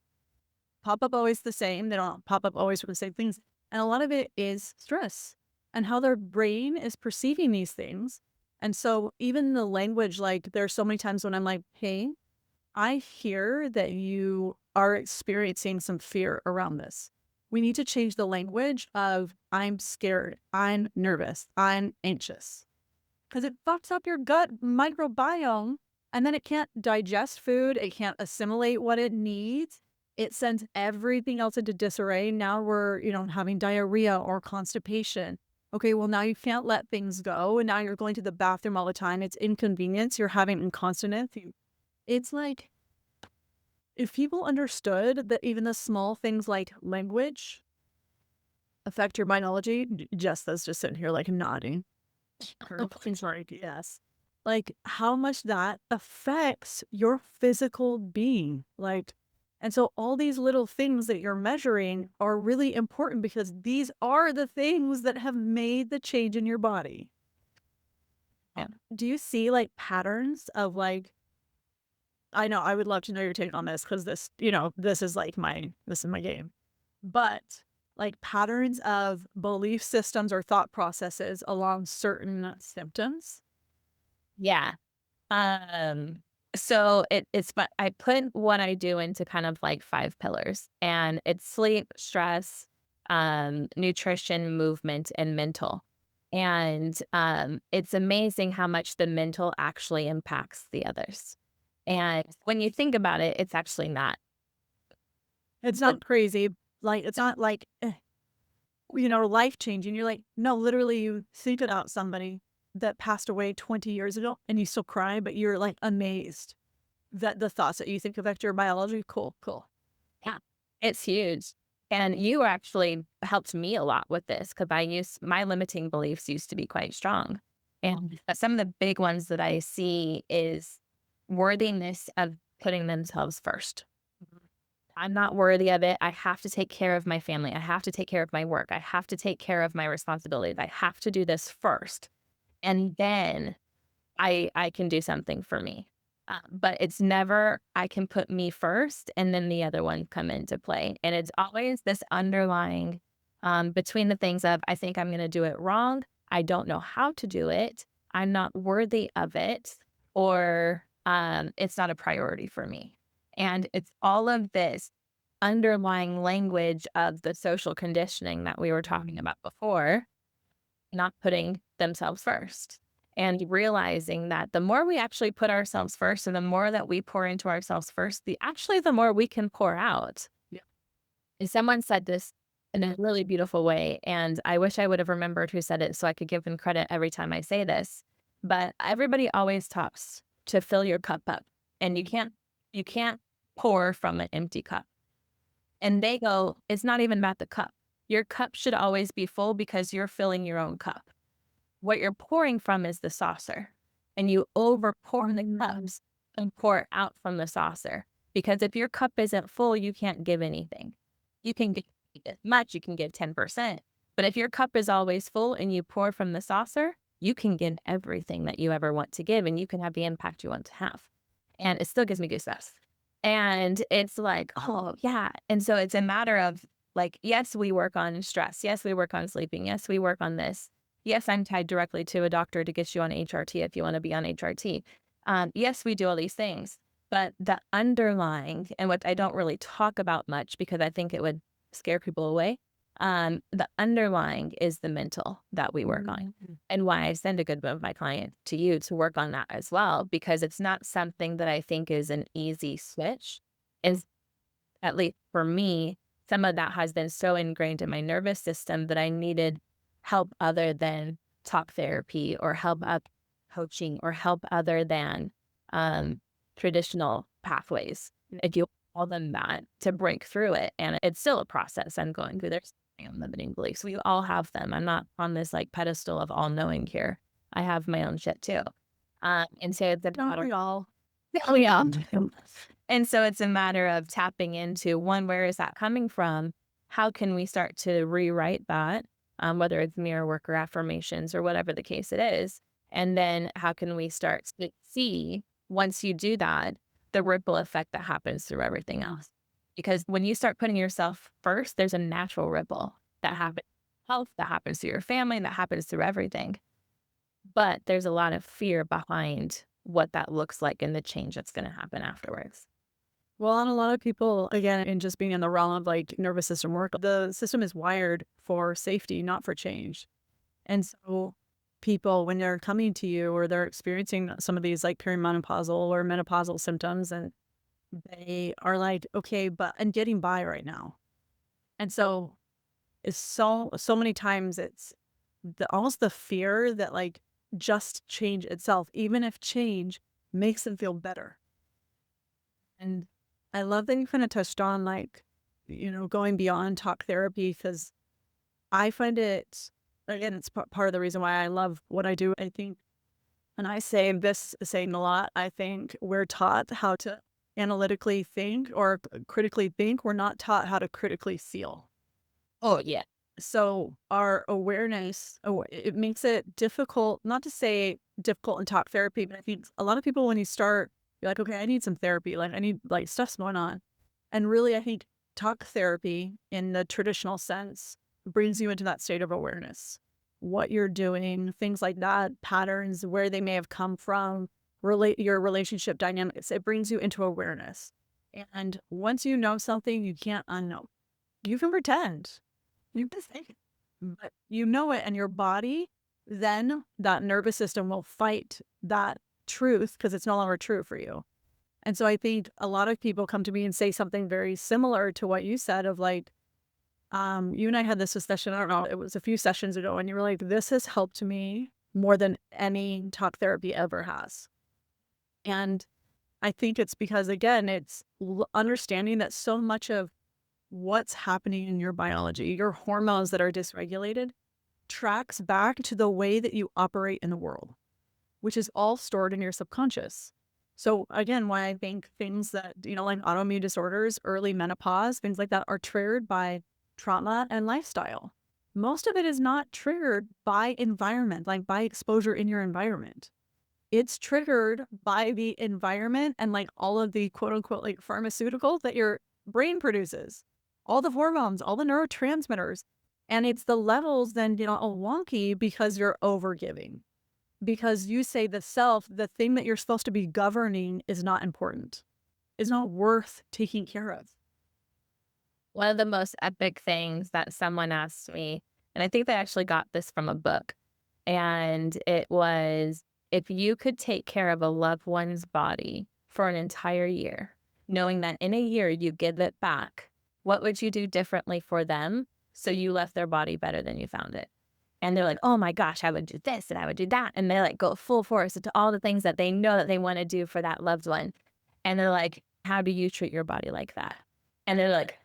Pop up always the same. They don't pop up always for the same things. And a lot of it is stress and how their brain is perceiving these things. And so even the language, like there's so many times when I'm like, hey, I hear that you are experiencing some fear around this. We need to change the language of I'm scared, I'm nervous, I'm anxious. Because it fucks up your gut microbiome and then it can't digest food, it can't assimilate what it needs. It sends everything else into disarray. Now we're, having diarrhea or constipation. Okay, well, now you can't let things go. And now you're going to the bathroom all the time. It's inconvenience. You're having incontinence. It's like if people understood that even the small things like language affect your biology, Jessica's just sitting here like nodding. Sorry, yes. Like how much that affects your physical being. Like And so all these little things that you're measuring are really important because these are the things that have made the change in your body.
Yeah.
Do you see like patterns of like, I know I would love to know your take on this because this, this is like this is my game. But like patterns of belief systems or thought processes along certain symptoms?
Yeah. Um, so it's but I put what I do into kind of like 5 pillars, and it's sleep, stress, nutrition, movement, and mental. And it's amazing how much the mental actually impacts the others. And when you think about it, it's actually not.
It's
But
not crazy. Like, it's not like, life changing. You're like, no, literally, you think about somebody that passed away 20 years ago and you still cry, but you're like amazed that the thoughts that you think affect your biology. Cool, cool.
yeah, it's huge. And you actually helped me a lot with this because my limiting beliefs used to be quite strong. And some of the big ones that I see is worthiness of putting themselves first. I'm not worthy of it. I have to take care of my family. I have to take care of my work. I have to take care of my responsibilities. I have to do this first. And then I can do something for me. But it's never I can put me first and then the other one come into play. And it's always this underlying between the things of I think I'm going to do it wrong. I don't know how to do it. I'm not worthy of it, or it's not a priority for me. And it's all of this underlying language of the social conditioning that we were talking about before, not putting themselves first. And realizing that the more we actually put ourselves first and the more that we pour into ourselves first, the more we can pour out.
Yeah.
And someone said this in a really beautiful way. And I wish I would have remembered who said it so I could give them credit every time I say this. But everybody always talks to fill your cup up. And you can't pour from an empty cup. And they go, it's not even about the cup. Your cup should always be full because you're filling your own cup. What you're pouring from is the saucer, and you over pour the cups and pour out from the saucer. Because if your cup isn't full, you can't give anything. You can give as much, you can give 10%. But if your cup is always full and you pour from the saucer, you can give everything that you ever want to give and you can have the impact you want to have. And it still gives me goosebumps. And it's like, oh, yeah. And so it's a matter of like, yes, we work on stress. Yes, we work on sleeping. Yes, we work on this. Yes, I'm tied directly to a doctor to get you on HRT if you want to be on HRT. Yes, we do all these things. But the underlying, and what I don't really talk about much because I think it would scare people away, the underlying is the mental that we work on. And why I send a good bit of my client to you to work on that as well, because it's not something that I think is an easy switch. Is at least for me, some of that has been so ingrained in my nervous system that I needed help other than talk therapy or help up coaching or help other than traditional pathways, if you call them that, to break through it. And it's still a process I'm going through. There's limiting beliefs. We all have them. I'm not on this like pedestal of all knowing here. I have my own shit too. And so it's
Don't we all?
oh, yeah. And so it's a matter of tapping into one, where is that coming from? How can we start to rewrite that, whether it's mirror work or affirmations or whatever the case it is? And then how can we start to see, once you do that, the ripple effect that happens through everything else? Because when you start putting yourself first, there's a natural ripple that happens health, that happens to your family, that happens through everything. But there's a lot of fear behind what that looks like and the change that's going to happen afterwards.
Well, and a lot of people, again, in just being in the realm of like nervous system work, the system is wired for safety, not for change. And so people, when they're coming to you or they're experiencing some of these like perimenopausal or menopausal symptoms, and they are like, okay, but I'm getting by right now. And so it's so many times it's almost the fear that like just change itself, even if change makes them feel better. And I love that you kind of touched on like, going beyond talk therapy, because I find it, again, it's part of the reason why I love what I do. I think, and I say this saying a lot, I think we're taught how to analytically think or critically think. We're not taught how to critically feel.
Oh, yeah.
So our awareness, it makes it difficult, not to say difficult in talk therapy, but I think a lot of people, when you start, you're like, okay, I need some therapy. Like I need, like, stuff's going on. And really, I think talk therapy in the traditional sense brings you into that state of awareness. What you're doing, things like that, patterns, where they may have come from, relate your relationship dynamics. It brings you into awareness. And once you know something, you can't unknow. You can pretend. You can think, but you know it, and your body, then that nervous system will fight that truth because it's no longer true for you. And so I think a lot of people come to me and say something very similar to what you said of like, you and I had this discussion, I don't know, it was a few sessions ago, and you were like, this has helped me more than any talk therapy ever has. And I think it's because, again, it's understanding that so much of what's happening in your biology, your hormones that are dysregulated, tracks back to the way that you operate in the world, which is all stored in your subconscious. So again, why I think things that, like autoimmune disorders, early menopause, things like that are triggered by trauma and lifestyle. Most of it is not triggered by environment, like by exposure in your environment. It's triggered by the environment and like all of the quote unquote like pharmaceuticals that your brain produces, all the hormones, all the neurotransmitters. And it's the levels then, all wonky because you're overgiving. Because you say the self, the thing that you're supposed to be governing is not important, is not worth taking care of.
One of the most epic things that someone asked me, and I think they actually got this from a book, and it was, if you could take care of a loved one's body for an entire year, knowing that in a year you give it back, what would you do differently for them so you left their body better than you found it? And they're like, oh my gosh, I would do this and I would do that. And they like go full force into all the things that they know that they want to do for that loved one. And they're like, how do you treat your body like that? And they're like,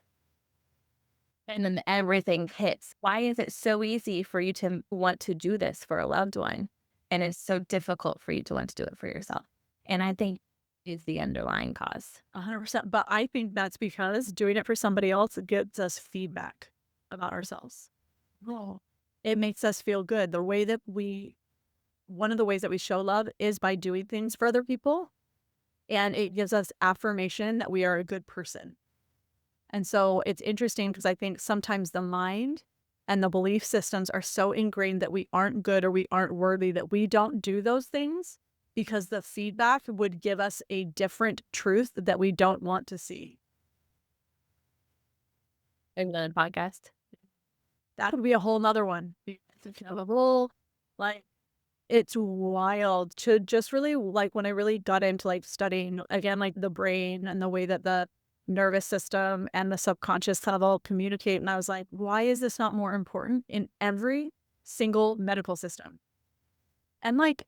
and then everything hits. Why is it so easy for you to want to do this for a loved one? And it's so difficult for you to want to do it for yourself. And I think is the underlying cause.
100%. But I think that's because doing it for somebody else gives us feedback about ourselves. Oh, it makes us feel good. One of the ways that we show love is by doing things for other people. And it gives us affirmation that we are a good person. And so it's interesting because I think sometimes the mind and the belief systems are so ingrained that we aren't good or we aren't worthy that we don't do those things because the feedback would give us a different truth that we don't want to see.
Another podcast.
That would be a whole nother one. Like, it's wild to just really, like, when I really got into like studying again, like the brain and the way that the nervous system and the subconscious kind of all communicate. And I was like, why is this not more important in every single medical system? And like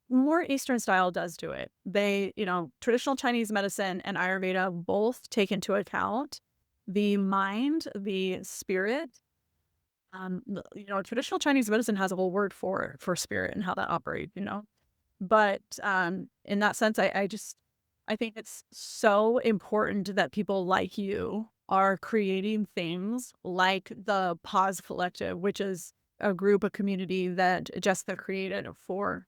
more Eastern style does do it. They, traditional Chinese medicine and Ayurveda both take into account the mind, the spirit. Traditional Chinese medicine has a whole word for spirit and how that operates, But in that sense, I think it's so important that people like you are creating things like the Pause Collective, which is a group, a community that Jessica created for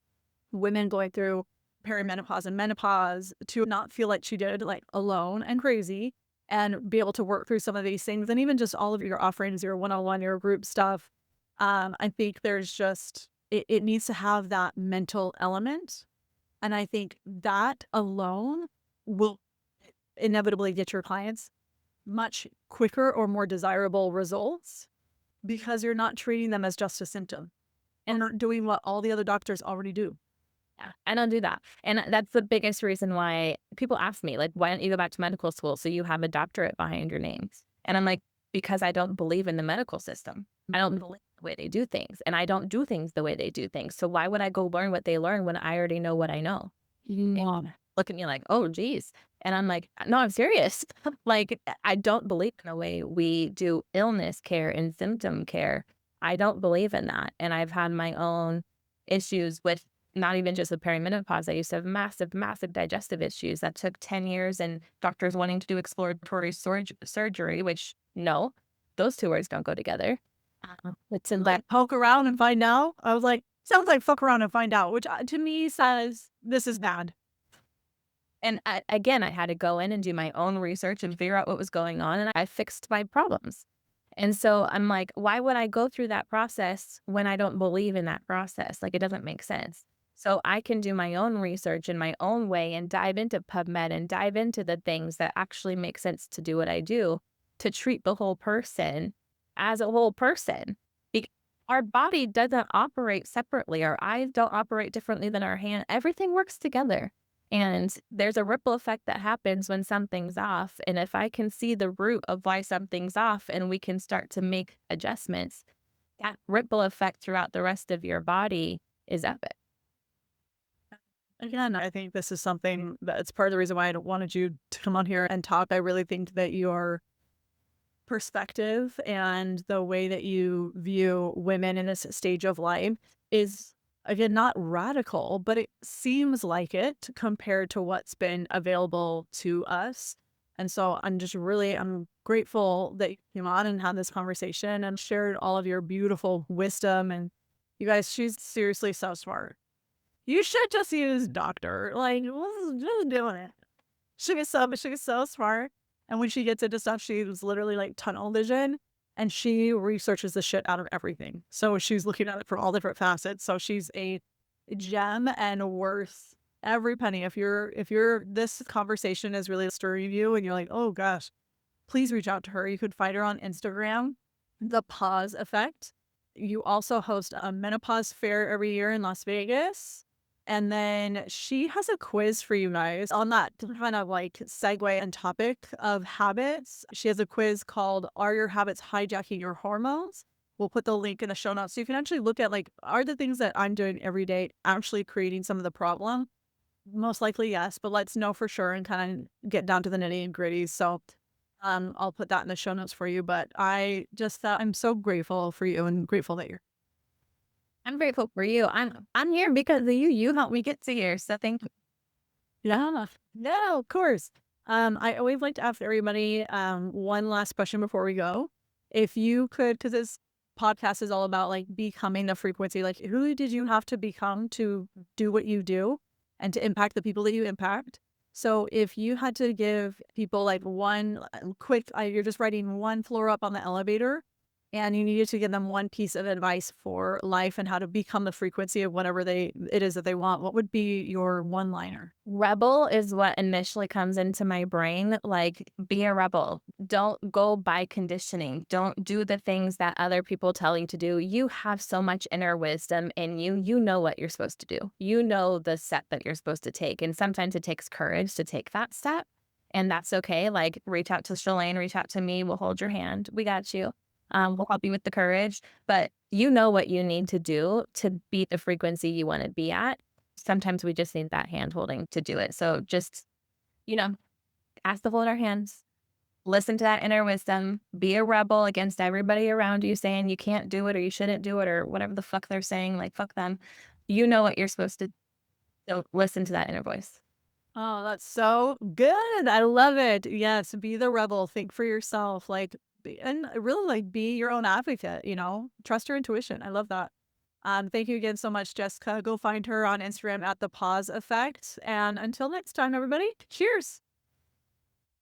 women going through perimenopause and menopause to not feel like she did, like alone and crazy, and be able to work through some of these things. And even just all of your offerings, your one-on-one, your group stuff. I think there's just, it needs to have that mental element. And I think that alone will inevitably get your clients much quicker or more desirable results because you're not treating them as just a symptom and not doing what all the other doctors already do.
Yeah, I don't do that. And that's the biggest reason why people ask me, like, why don't you go back to medical school so you have a doctorate behind your name? And I'm like, because I don't believe in the medical system. I don't believe the way they do things. And I don't do things the way they do things. So why would I go learn what they learn when I already know what I know? And look at me like, oh, geez. And I'm like, no, I'm serious. Like, I don't believe in the way we do illness care and symptom care. I don't believe in that. And I've had my own issues with not even just with perimenopause. I used to have massive, massive digestive issues that took 10 years and doctors wanting to do exploratory surgery, which no, those two words don't go together. It's in
Like, poke around and find out. I was like, sounds like fuck around and find out, which to me says this is bad.
And again, I had to go in and do my own research and figure out what was going on, and I fixed my problems. And so I'm like, why would I go through that process when I don't believe in that process? Like, it doesn't make sense. So I can do my own research in my own way and dive into PubMed and dive into the things that actually make sense to do what I do to treat the whole person as a whole person. Our body doesn't operate separately. Our eyes don't operate differently than our hand. Everything works together. And there's a ripple effect that happens when something's off. And if I can see the root of why something's off and we can start to make adjustments, that ripple effect throughout the rest of your body is epic.
Again, I think this is something that's part of the reason why I wanted you to come on here and talk. I really think that your perspective and the way that you view women in this stage of life is, again, not radical, but it seems like it compared to what's been available to us. And so I'm grateful that you came on and had this conversation and shared all of your beautiful wisdom. And you guys, she's seriously so smart. You should just use doctor. Like, just doing it. She's so smart. And when she gets into stuff, she was literally like tunnel vision, and she researches the shit out of everything. So she's looking at it from all different facets. So she's a gem and worth every penny. If this conversation is really stirring you and you're like, oh gosh, please reach out to her. You could find her on Instagram, The Pause Effect. You also host a menopause fair every year in Las Vegas. And then she has a quiz for you guys on that kind of like segue and topic of habits. She has a quiz called Are Your Habits Hijacking Your Hormones? We'll put the link in the show notes so you can actually look at like, are the things that I'm doing every day actually creating some of the problem? Most likely, yes, but let's know for sure and kind of get down to the nitty and gritty. So I'll put that in the show notes for you. But I just thought I'm so grateful for you and grateful that you're.
I'm grateful for you. I'm here because of you. You helped me get to here. So thank you.
Yeah, no, of course. I always like to ask everybody one last question before we go. If you could, because this podcast is all about like becoming the frequency, like who did you have to become to do what you do and to impact the people that you impact? So if you had to give people like one quick, you're just riding one floor up on the elevator and you needed to give them one piece of advice for life and how to become the frequency of whatever it is that they want, what would be your one-liner?
Rebel is what initially comes into my brain. Like, be a rebel. Don't go by conditioning. Don't do the things that other people tell you to do. You have so much inner wisdom in you. You know what you're supposed to do. You know the step that you're supposed to take. And sometimes it takes courage to take that step. And that's okay. Like, reach out to Shalane, reach out to me. We'll hold your hand. We got you. We'll help you with the courage. But you know what you need to do to be the frequency you want to be at. Sometimes we just need that hand holding to do it. So just, ask to hold our hands, listen to that inner wisdom, be a rebel against everybody around you saying you can't do it or you shouldn't do it or whatever the fuck they're saying, like fuck them. You know what you're supposed to do. So listen to that inner voice.
Oh, that's so good. I love it. Yes, be the rebel. Think for yourself. And really like be your own advocate, trust your intuition. I love that. Thank you again so much, Jessica. Go find her on Instagram at The Pause Effect. And until next time, everybody, cheers.